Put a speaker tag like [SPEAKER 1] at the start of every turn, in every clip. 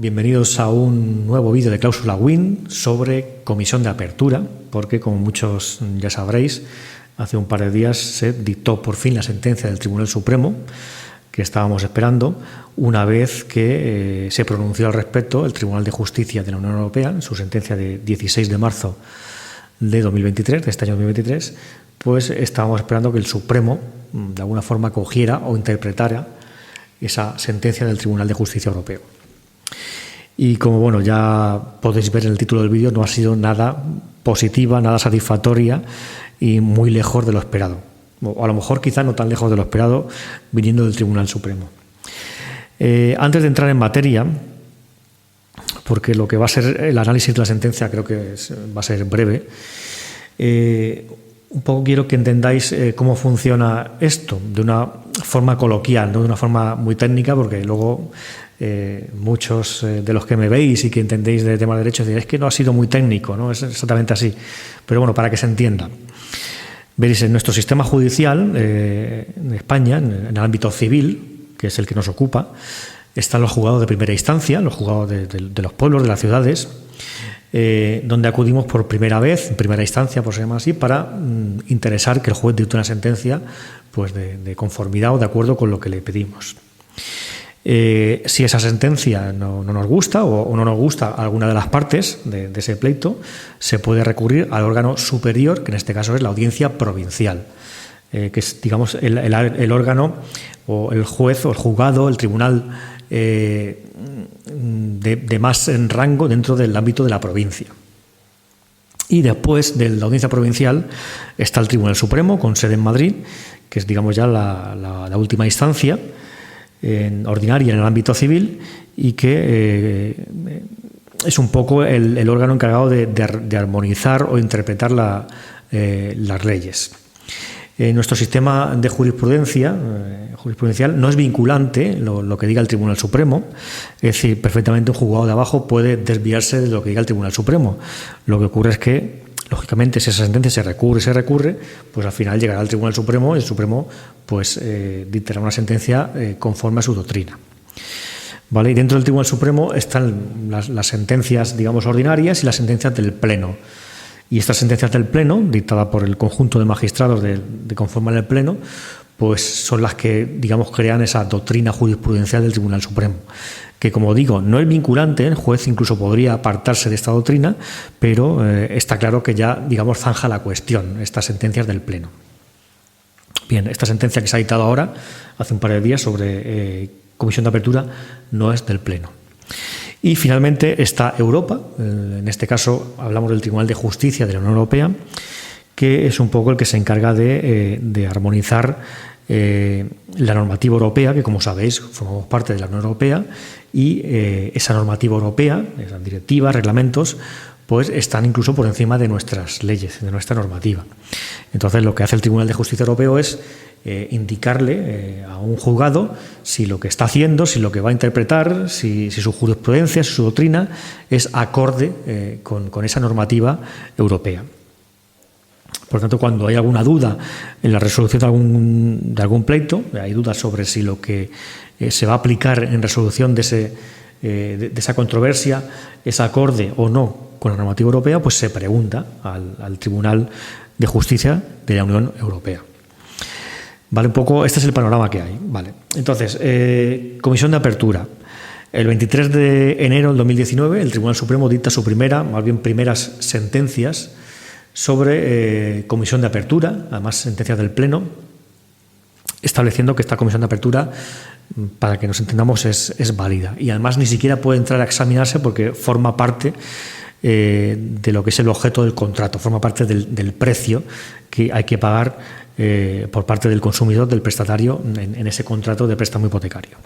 [SPEAKER 1] Bienvenidos a un nuevo vídeo de Cláusula Win sobre comisión de apertura, porque como muchos ya sabréis, hace un par de días se dictó por fin la sentencia del Tribunal Supremo que estábamos esperando, una vez que se pronunció al respecto el Tribunal de Justicia de la Unión Europea en su sentencia de 16 de marzo de 2023, de este año 2023, pues estábamos esperando que el Supremo de alguna forma cogiera o interpretara esa sentencia del Tribunal de Justicia Europeo. Y como bueno, ya podéis ver en el título del vídeo, no ha sido nada positiva, nada satisfactoria y muy lejos de lo esperado. O a lo mejor quizá no tan lejos de lo esperado viniendo del Tribunal Supremo. Antes de entrar en materia, porque lo que va a ser el análisis de la sentencia creo que va a ser breve, un poco quiero que entendáis cómo funciona esto de una forma coloquial, no de una forma muy técnica, porque luego muchos de los que me veis y que entendéis de tema de derecho diréis que no ha sido muy técnico, no es exactamente así, pero bueno, para que se entienda. Veréis, en nuestro sistema judicial en España, en el ámbito civil, que es el que nos ocupa, están los juzgados de primera instancia, los juzgados de los pueblos, de las ciudades, donde acudimos por primera vez, en primera instancia, por se llama así, para interesar que el juez dicte una sentencia pues de conformidad o de acuerdo con lo que le pedimos. Si esa sentencia no nos gusta o no nos gusta alguna de las partes de ese pleito, se puede recurrir al órgano superior, que en este caso es la audiencia provincial, que es, digamos, el órgano o el juez o el juzgado, el tribunal de más en rango dentro del ámbito de la provincia. Y después de la audiencia provincial está el Tribunal Supremo, con sede en Madrid, que es, digamos, ya la última instancia ordinaria en el ámbito civil y que es un poco el órgano encargado de armonizar o interpretar las leyes. Nuestro sistema de jurisprudencial no es vinculante lo que diga el Tribunal Supremo, es decir, perfectamente un juzgado de abajo puede desviarse de lo que diga el Tribunal Supremo. Lo que ocurre es que, lógicamente, si esa sentencia se recurre, pues al final llegará al Tribunal Supremo y el Supremo pues dictará una sentencia conforme a su doctrina. ¿Vale? Y dentro del Tribunal Supremo están las sentencias, digamos, ordinarias y las sentencias del Pleno. Y estas sentencias del Pleno, dictadas por el conjunto de magistrados de conformar el Pleno, pues son las que, digamos, crean esa doctrina jurisprudencial del Tribunal Supremo, que, como digo, no es vinculante, el juez incluso podría apartarse de esta doctrina, pero está claro que ya, digamos, zanja la cuestión, estas sentencias del Pleno. Bien, esta sentencia que se ha dictado ahora, hace un par de días, sobre comisión de apertura, no es del Pleno. Y finalmente está Europa, en este caso hablamos del Tribunal de Justicia de la Unión Europea, que es un poco el que se encarga de armonizar la normativa europea, que como sabéis formamos parte de la Unión Europea, y esa normativa europea, esas directivas, reglamentos, pues están incluso por encima de nuestras leyes, de nuestra normativa. Entonces lo que hace el Tribunal de Justicia Europeo es indicarle a un juzgado si lo que está haciendo, si lo que va a interpretar, si su jurisprudencia, si su doctrina es acorde con esa normativa europea. Por tanto, cuando hay alguna duda en la resolución de algún pleito, hay dudas sobre si lo que se va a aplicar en resolución de esa controversia es acorde o no con la normativa europea, pues se pregunta al Tribunal de Justicia de la Unión Europea. Vale, un poco, este es el panorama que hay. Vale. Entonces, comisión de apertura. El 23 de enero del 2019, el Tribunal Supremo dicta primeras sentencias sobre comisión de apertura, además sentencias del Pleno, estableciendo que esta comisión de apertura, para que nos entendamos, es válida. Y además ni siquiera puede entrar a examinarse porque forma parte de lo que es el objeto del contrato, forma parte del precio que hay que pagar por parte del consumidor, del prestatario, en ese contrato de préstamo hipotecario.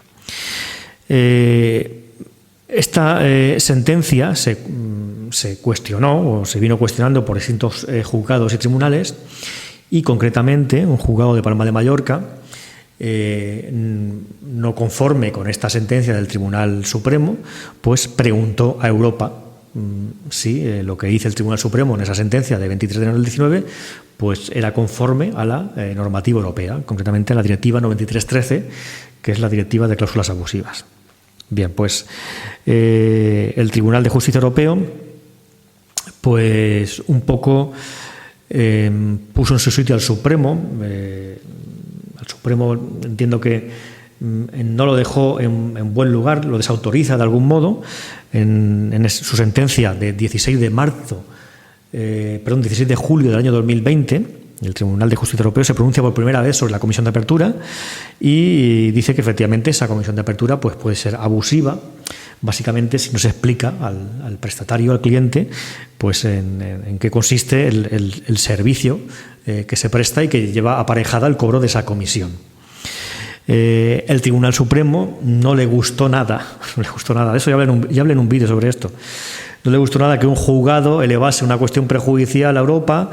[SPEAKER 1] Esta sentencia se cuestionó o se vino cuestionando por distintos juzgados y tribunales, y concretamente un juzgado de Palma de Mallorca, no conforme con esta sentencia del Tribunal Supremo, pues preguntó a Europa si lo que dice el Tribunal Supremo en esa sentencia de 23 de enero del 19 pues era conforme a la normativa europea, concretamente a la Directiva 93/13, que es la Directiva de cláusulas abusivas. Bien, pues el Tribunal de Justicia Europeo, pues un poco puso en su sitio al Supremo. Al Supremo entiendo que no lo dejó en buen lugar, lo desautoriza de algún modo en su sentencia de 16 de julio del año 2020. El Tribunal de Justicia Europeo se pronuncia por primera vez sobre la comisión de apertura y dice que efectivamente esa comisión de apertura pues, puede ser abusiva, básicamente si no se explica al prestatario, al cliente, pues en qué consiste el servicio que se presta y que lleva aparejada el cobro de esa comisión. El Tribunal Supremo no le gustó nada, de eso ya hablé en un vídeo sobre esto. No le gustó nada que un juzgado elevase una cuestión prejudicial a Europa,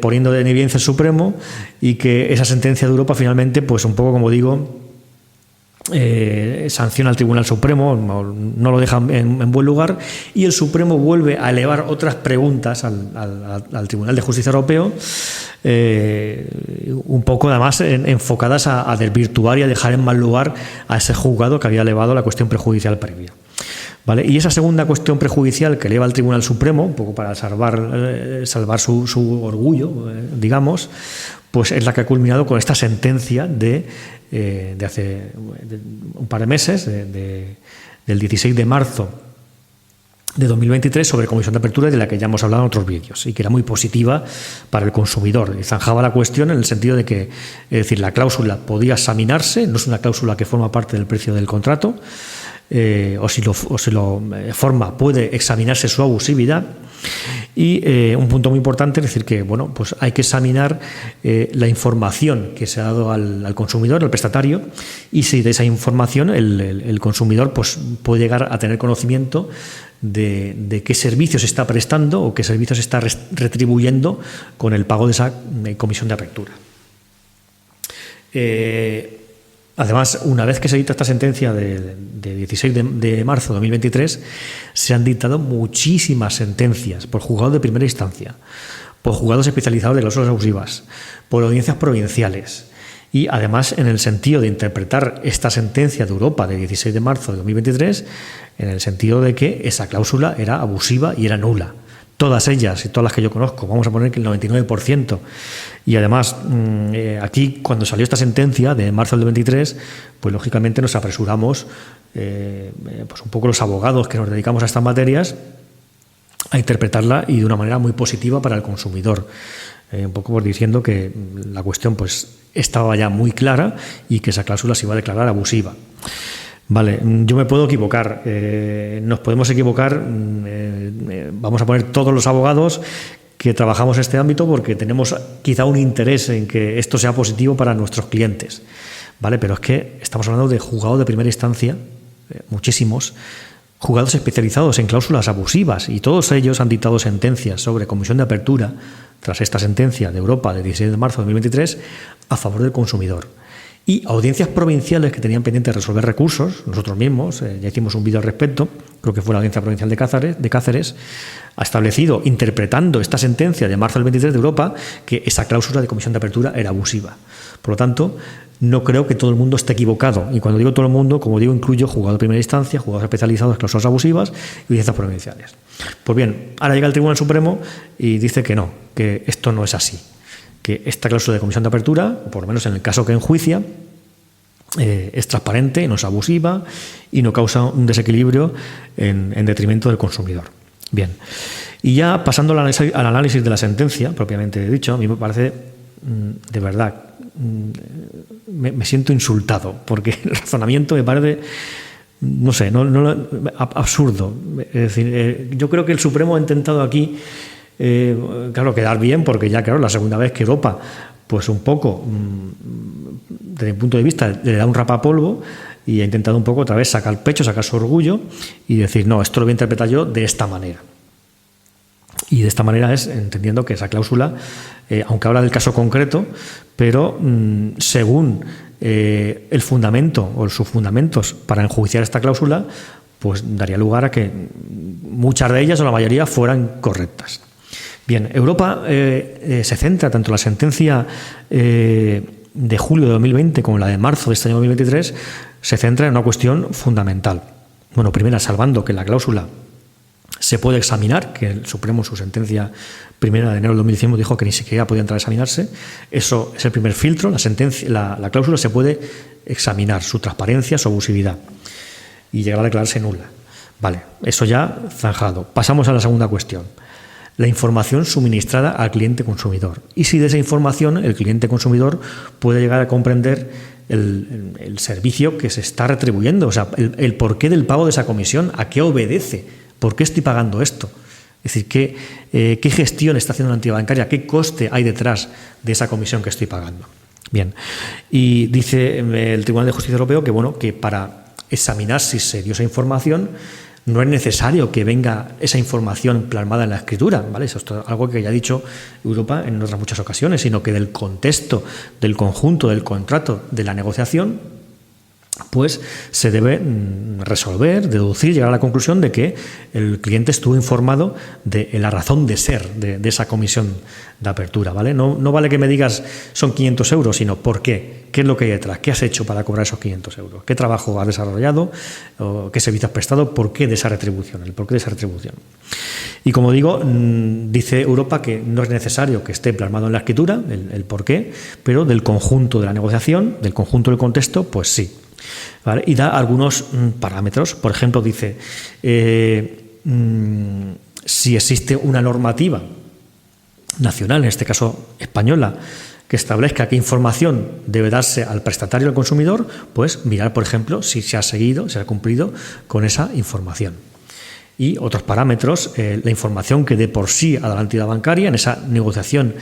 [SPEAKER 1] poniendo en evidencia el Supremo, y que esa sentencia de Europa finalmente, pues un poco como digo, sanciona al Tribunal Supremo, no lo deja en buen lugar, y el Supremo vuelve a elevar otras preguntas al Tribunal de Justicia Europeo, un poco además enfocadas a desvirtuar y a dejar en mal lugar a ese juzgado que había elevado la cuestión prejudicial previa. ¿Vale? Y esa segunda cuestión prejudicial que eleva al Tribunal Supremo, un poco para salvar su orgullo, digamos, pues es la que ha culminado con esta sentencia de hace un par de meses, del 16 de marzo de 2023, sobre comisión de apertura, de la que ya hemos hablado en otros vídeos, y que era muy positiva para el consumidor. Y zanjaba la cuestión en el sentido de que, es decir, la cláusula podía examinarse, no es una cláusula que forma parte del precio del contrato, o si lo forma, puede examinarse su abusividad. Y un punto muy importante es decir que bueno, pues hay que examinar la información que se ha dado al consumidor, al prestatario, y si de esa información el consumidor pues puede llegar a tener conocimiento de qué servicio se está prestando o qué servicio se está retribuyendo con el pago de esa comisión de apertura. Además, una vez que se dicta esta sentencia de 16 de marzo de 2023, se han dictado muchísimas sentencias por juzgados de primera instancia, por juzgados especializados de cláusulas abusivas, por audiencias provinciales. Y además, en el sentido de interpretar esta sentencia de Europa de 16 de marzo de 2023, en el sentido de que esa cláusula era abusiva y era nula. Todas ellas y todas las que yo conozco, vamos a poner que el 99%. Y además, aquí cuando salió esta sentencia de marzo del 23, pues lógicamente nos apresuramos, pues un poco los abogados que nos dedicamos a estas materias, a interpretarla y de una manera muy positiva para el consumidor. Un poco por diciendo que la cuestión pues estaba ya muy clara y que esa cláusula se iba a declarar abusiva. Vale, yo me puedo equivocar, nos podemos equivocar, vamos a poner todos los abogados que trabajamos en este ámbito porque tenemos quizá un interés en que esto sea positivo para nuestros clientes, ¿vale? Pero es que estamos hablando de juzgados de primera instancia, muchísimos, juzgados especializados en cláusulas abusivas, y todos ellos han dictado sentencias sobre comisión de apertura tras esta sentencia de Europa de 16 de marzo de 2023 a favor del consumidor. Y audiencias provinciales que tenían pendiente de resolver recursos, nosotros mismos, ya hicimos un vídeo al respecto, creo que fue la Audiencia Provincial de Cáceres, ha establecido, interpretando esta sentencia de marzo del 23 de Europa, que esa cláusula de comisión de apertura era abusiva. Por lo tanto, no creo que todo el mundo esté equivocado. Y cuando digo todo el mundo, como digo, incluyo juzgados de primera instancia, juzgados especializados en cláusulas abusivas y audiencias provinciales. Pues bien, ahora llega el Tribunal Supremo y dice que no, que esto no es así, que esta cláusula de comisión de apertura, por lo menos en el caso que enjuicia, es transparente, no es abusiva y no causa un desequilibrio en detrimento del consumidor. Bien, y ya pasando al análisis de la sentencia, propiamente dicho, a mí me parece, de verdad, me siento insultado, porque el razonamiento me parece, no sé, absurdo. Es decir, yo creo que el Supremo ha intentado aquí, claro, quedar bien, porque ya, claro, la segunda vez que Europa, pues un poco, desde mi punto de vista, le da un rapapolvo y ha intentado un poco otra vez sacar pecho, sacar su orgullo y decir, no, esto lo voy a interpretar yo de esta manera. Y de esta manera es entendiendo que esa cláusula, aunque habla del caso concreto, pero según el fundamento o sus fundamentos para enjuiciar esta cláusula, pues daría lugar a que muchas de ellas o la mayoría fueran correctas. Bien, Europa se centra tanto en la sentencia de julio de 2020 como en la de marzo de este año 2023 se centra en una cuestión fundamental. Bueno, primera, salvando que la cláusula se puede examinar, que el Supremo en su sentencia primera de enero del 2019 dijo que ni siquiera podía entrar a examinarse. Eso es el primer filtro. La cláusula se puede examinar, su transparencia, su abusividad, y llegar a declararse nula. Vale, eso ya zanjado. Pasamos a la segunda cuestión. La información suministrada al cliente consumidor. Y si de esa información el cliente consumidor puede llegar a comprender el servicio que se está retribuyendo, o sea, el porqué del pago de esa comisión, a qué obedece, por qué estoy pagando esto. Es decir, qué gestión está haciendo la entidad bancaria, qué coste hay detrás de esa comisión que estoy pagando. Bien, y dice el Tribunal de Justicia Europeo que, bueno, que para examinar si se dio esa información no es necesario que venga esa información plasmada en la escritura, ¿vale? Eso es algo que ya ha dicho Europa en otras muchas ocasiones, sino que del contexto, del conjunto del contrato, de la negociación, pues se debe resolver, deducir, llegar a la conclusión de que el cliente estuvo informado de la razón de ser de esa comisión de apertura, ¿vale? No vale que me digas son 500 euros, sino ¿por qué? ¿Qué es lo que hay detrás? ¿Qué has hecho para cobrar esos 500 euros? ¿Qué trabajo has desarrollado? ¿O qué servicio has prestado? ¿Por qué de esa retribución? ¿El porqué de esa retribución? Y como digo, dice Europa que no es necesario que esté plasmado en la escritura el porqué, pero del conjunto de la negociación, del conjunto del contexto, pues sí. ¿Vale? Y da algunos parámetros. Por ejemplo, dice si existe una normativa nacional, en este caso española, que establezca qué información debe darse al prestatario, al consumidor, pues mirar, por ejemplo, si se ha seguido, se ha cumplido con esa información. Y otros parámetros, la información que de por sí a la entidad bancaria en esa negociación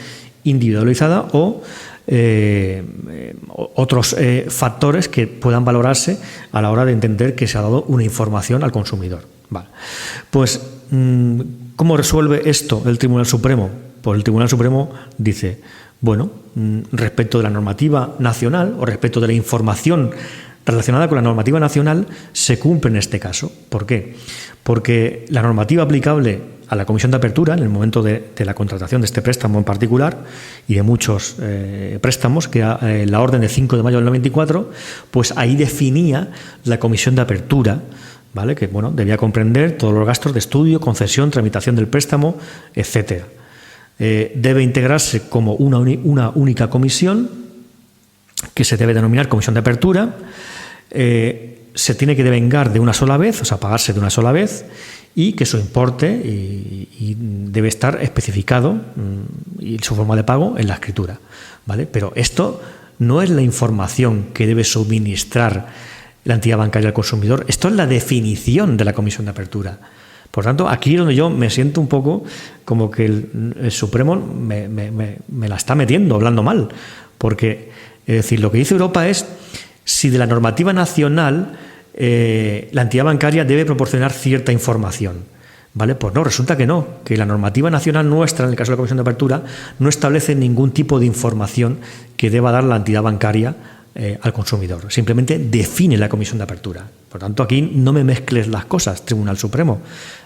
[SPEAKER 1] individualizada o otros factores que puedan valorarse a la hora de entender que se ha dado una información al consumidor. Vale. Pues, ¿cómo resuelve esto el Tribunal Supremo? Pues el Tribunal Supremo dice, bueno, respecto de la normativa nacional o respecto de la información relacionada con la normativa nacional se cumple en este caso. ¿Por qué? Porque la normativa aplicable a la comisión de apertura, en el momento de la contratación de este préstamo en particular y de muchos préstamos, que era la orden de 5 de mayo del 94, pues ahí definía la comisión de apertura, ¿vale? Que, bueno, debía comprender todos los gastos de estudio, concesión, tramitación del préstamo, etcétera. Debe integrarse como una única comisión, que se debe denominar comisión de apertura, se tiene que devengar de una sola vez, o sea, pagarse de una sola vez, y que su importe y debe estar especificado y su forma de pago en la escritura, ¿vale? Pero esto no es la información que debe suministrar la entidad bancaria al consumidor, esto es la definición de la comisión de apertura. Por tanto, aquí es donde yo me siento un poco como que el Supremo me la está metiendo, hablando mal, porque, es decir, lo que dice Europa es si de la normativa nacional la entidad bancaria debe proporcionar cierta información, ¿vale? Pues no, resulta que no, que la normativa nacional nuestra, en el caso de la comisión de apertura, no establece ningún tipo de información que deba dar la entidad bancaria al consumidor. Simplemente define la comisión de apertura. Por tanto, aquí no me mezcles las cosas, Tribunal Supremo.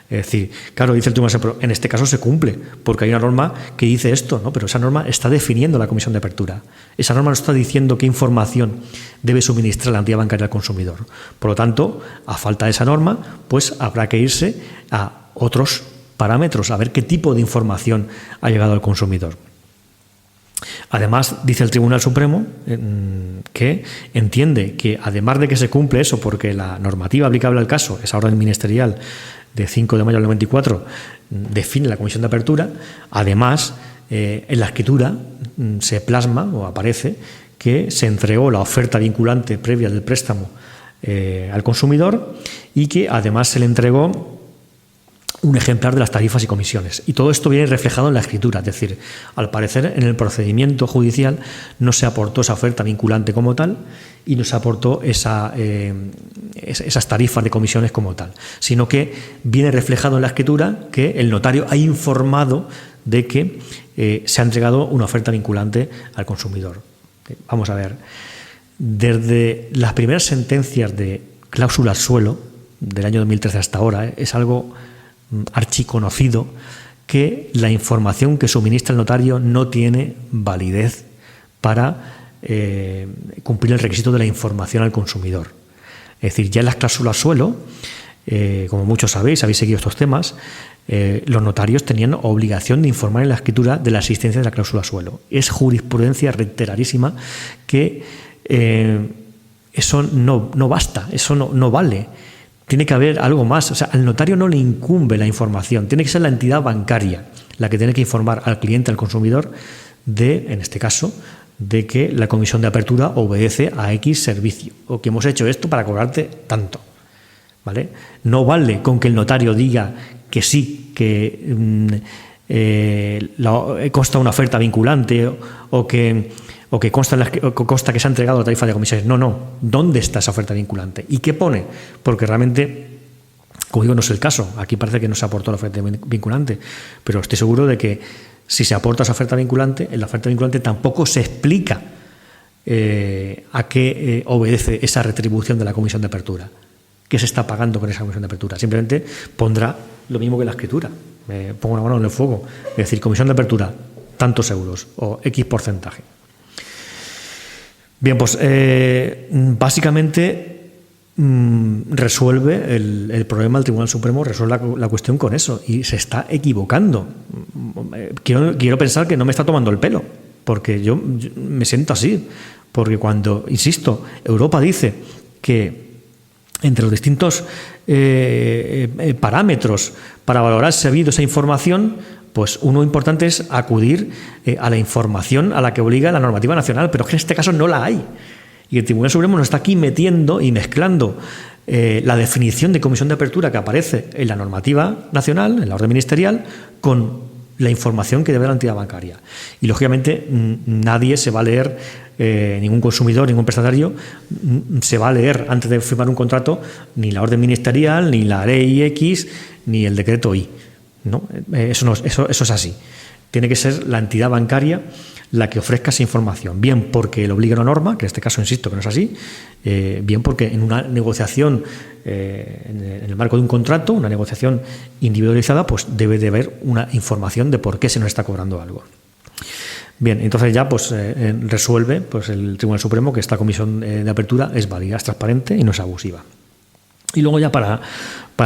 [SPEAKER 1] Es decir, claro, dice el Tribunal Supremo, en este caso se cumple, porque hay una norma que dice esto, ¿no? Pero esa norma está definiendo la comisión de apertura. Esa norma no está diciendo qué información debe suministrar la entidad bancaria al consumidor. Por lo tanto, a falta de esa norma, pues habrá que irse a otros parámetros, a ver qué tipo de información ha llegado al consumidor. Además, dice el Tribunal Supremo que entiende que, además de que se cumple eso, porque la normativa aplicable al caso, esa orden ministerial de 5 de mayo del 94, define la comisión de apertura, además, en la escritura se plasma o aparece que se entregó la oferta vinculante previa del préstamo al consumidor y que además se le entregó un ejemplar de las tarifas y comisiones. Y todo esto viene reflejado en la escritura, es decir, al parecer en el procedimiento judicial no se aportó esa oferta vinculante como tal y no se aportó esas tarifas de comisiones como tal, sino que viene reflejado en la escritura que el notario ha informado de que se ha entregado una oferta vinculante al consumidor. Vamos a ver, desde las primeras sentencias de cláusula suelo del año 2013 hasta ahora, es algo archiconocido que la información que suministra el notario no tiene validez para cumplir el requisito de la información al consumidor. Es decir, ya en las cláusulas suelo, como muchos sabéis, habéis seguido estos temas, los notarios tenían obligación de informar en la escritura de la existencia de la cláusula suelo. Es jurisprudencia reiteradísima que eso no basta, eso no vale. Tiene que haber algo más. O sea, al notario no le incumbe la información, tiene que ser la entidad bancaria la que tiene que informar al cliente, al consumidor, en este caso, de que la comisión de apertura obedece a X servicio, o que hemos hecho esto para cobrarte tanto. ¿Vale? No vale con que el notario diga que sí, que consta una oferta vinculante o que consta que se ha entregado la tarifa de comisiones. No. ¿Dónde está esa oferta vinculante? ¿Y qué pone? Porque realmente, como digo, no es el caso. Aquí parece que no se aportó la oferta vinculante, pero estoy seguro de que si se aporta esa oferta vinculante, en la oferta vinculante tampoco se explica a qué obedece esa retribución de la comisión de apertura. ¿Qué se está pagando con esa comisión de apertura? Simplemente pondrá lo mismo que la escritura. Pongo una mano en el fuego. Es decir, comisión de apertura, tantos euros o X porcentaje. Bien, pues básicamente resuelve el problema del Tribunal Supremo, resuelve la cuestión con eso y se está equivocando. Quiero pensar que no me está tomando el pelo, porque yo me siento así, porque cuando, insisto, Europa dice que entre los distintos parámetros para valorar si ha habido esa información, pues uno importante es acudir a la información a la que obliga la normativa nacional, pero es que en este caso no la hay. Y el Tribunal Supremo nos está aquí metiendo y mezclando la definición de comisión de apertura que aparece en la normativa nacional, en la orden ministerial, con la información que debe dar la entidad bancaria. Y lógicamente nadie se va a leer, ningún consumidor, ningún prestatario se va a leer antes de firmar un contrato ni la orden ministerial, ni la ley X, ni el decreto Y. ¿No? Eso es así. Tiene que ser la entidad bancaria la que ofrezca esa información, bien porque lo obliga una norma, que en este caso insisto que no es así, bien porque en una negociación, en el marco de un contrato, una negociación individualizada, pues debe de haber una información de por qué se nos está cobrando algo. Bien, entonces ya pues resuelve pues el Tribunal Supremo que esta comisión de apertura es válida, es transparente y no es abusiva. Y luego ya para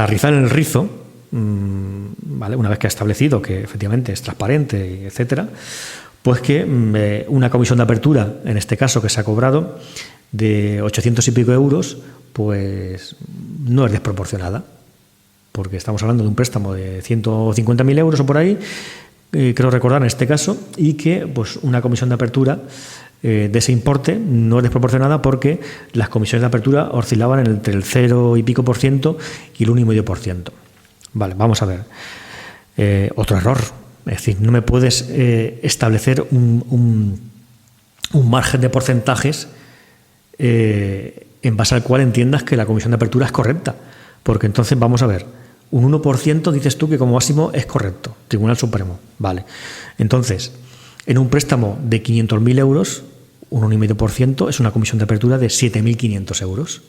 [SPEAKER 1] rizar el rizo, ¿vale? Una vez que ha establecido que efectivamente es transparente, etcétera, pues que una comisión de apertura, en este caso que se ha cobrado de 800 y pico euros, pues no es desproporcionada, porque estamos hablando de un préstamo de 150.000 euros o por ahí, creo recordar en este caso, y que pues una comisión de apertura de ese importe no es desproporcionada porque las comisiones de apertura oscilaban entre el 0 y pico % y el 1,5%. Vale, vamos a ver. Otro error. Es decir, no me puedes establecer un margen de porcentajes en base al cual entiendas que la comisión de apertura es correcta. Porque entonces, vamos a ver, un 1% dices tú que como máximo es correcto, Tribunal Supremo. Vale. Entonces, en un préstamo de 500.000 euros, un 1,5% es una comisión de apertura de 7.500 euros.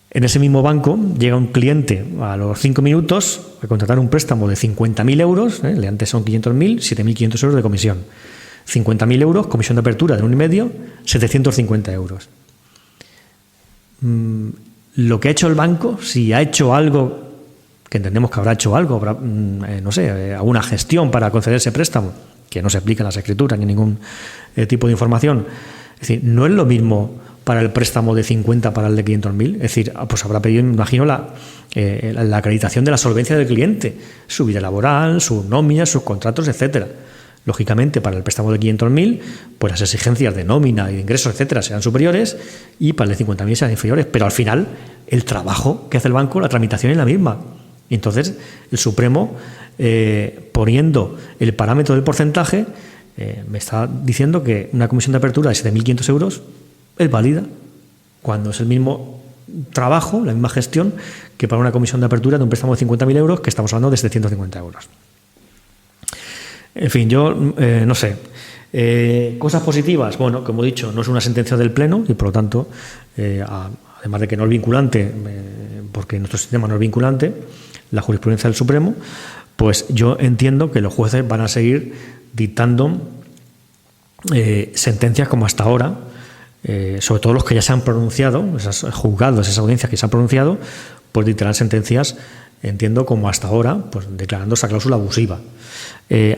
[SPEAKER 1] En ese mismo banco llega un cliente a los 5 minutos a contratar un préstamo de 50.000 euros, le antes son 500.000, 7.500 euros de comisión. 50.000 euros, comisión de apertura de 1,5, 750 euros. Lo que ha hecho el banco, si ha hecho algo, que entendemos que habrá hecho algo, habrá, no sé, alguna gestión para conceder ese préstamo, que no se aplica en las escrituras ni ningún tipo de información. Es decir, no es lo mismo para el préstamo de 50 para el de 500.000, es decir, pues habrá pedido, me imagino, la acreditación de la solvencia del cliente, su vida laboral, sus nóminas, sus contratos, etcétera. Lógicamente, para el préstamo de 500.000, pues las exigencias de nómina y de ingresos, etcétera, serán superiores y para el de 50.000 serán inferiores, pero al final el trabajo que hace el banco, la tramitación es la misma. Y entonces el Supremo, poniendo el parámetro del porcentaje, me está diciendo que una comisión de apertura de 7.500 euros es válida cuando es el mismo trabajo, la misma gestión que para una comisión de apertura de un préstamo de 50.000 euros, que estamos hablando de 750 euros. En fin, yo no sé. Cosas positivas, bueno, como he dicho, no es una sentencia del Pleno y por lo tanto, además de que no es vinculante, porque nuestro sistema no es vinculante, la jurisprudencia del Supremo, pues yo entiendo que los jueces van a seguir dictando sentencias como hasta ahora, sobre todo los que ya se han pronunciado, esos juzgados, esas audiencias que se han pronunciado, pues dictarán sentencias, entiendo, como hasta ahora, pues declarando esa cláusula abusiva.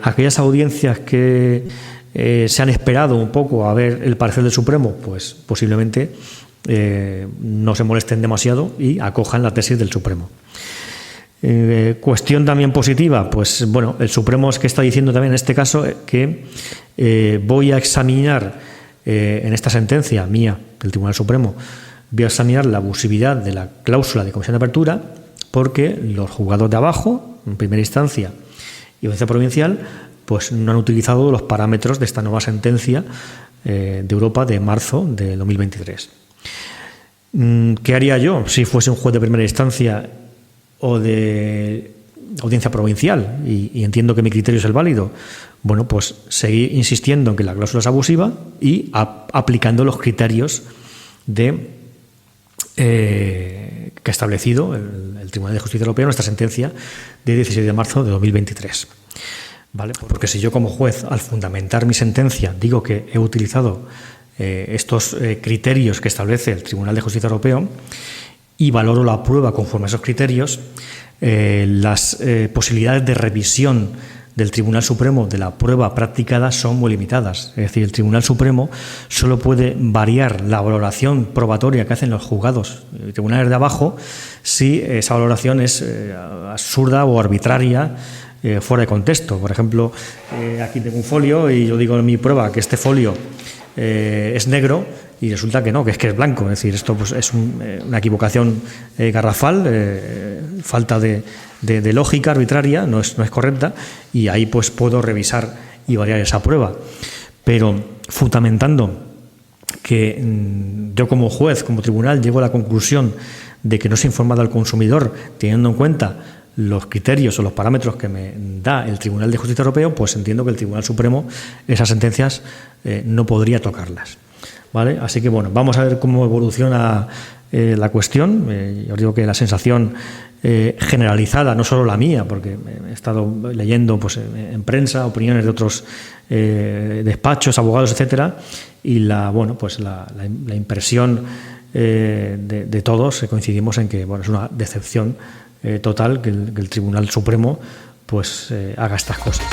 [SPEAKER 1] Aquellas audiencias que se han esperado un poco a ver el parecer del Supremo, pues posiblemente no se molesten demasiado y acojan la tesis del Supremo. Cuestión también positiva, pues bueno, el Supremo es que está diciendo también en este caso que voy a examinar en esta sentencia mía del Tribunal Supremo, voy a examinar la abusividad de la cláusula de comisión de apertura, porque los juzgados de abajo, en primera instancia y audiencia provincial, pues no han utilizado los parámetros de esta nueva sentencia de Europa de marzo de 2023. ¿Qué haría yo si fuese un juez de primera instancia o de audiencia provincial? Y entiendo que mi criterio es el válido. Bueno, pues seguir insistiendo en que la cláusula es abusiva y aplicando los criterios que ha establecido el Tribunal de Justicia Europeo en esta sentencia de 16 de marzo de 2023. ¿Vale? Porque si yo como juez, al fundamentar mi sentencia, digo que he utilizado estos criterios que establece el Tribunal de Justicia Europeo y valoro la prueba conforme a esos criterios, las posibilidades de revisión del Tribunal Supremo de la prueba practicada son muy limitadas. Es decir, el Tribunal Supremo solo puede variar la valoración probatoria que hacen los juzgados y tribunales de abajo si esa valoración es absurda o arbitraria, fuera de contexto. Por ejemplo, aquí tengo un folio y yo digo en mi prueba que este folio es negro y resulta que no, que es blanco. Es decir, esto pues, es una equivocación garrafal, falta de lógica arbitraria, no es correcta, y ahí pues puedo revisar y variar esa prueba. Pero fundamentando que yo como juez, como tribunal, llego a la conclusión de que no se ha informado al consumidor teniendo en cuenta los criterios o los parámetros que me da el Tribunal de Justicia Europeo, pues entiendo que el Tribunal Supremo esas sentencias no podría tocarlas. ¿Vale? Así que bueno, vamos a ver cómo evoluciona la cuestión. Yo os digo que la sensación generalizada, no solo la mía, porque he estado leyendo pues, en prensa opiniones de otros despachos, abogados, etcétera, y la impresión de todos coincidimos en que bueno, es una decepción total que el Tribunal Supremo pues haga estas cosas.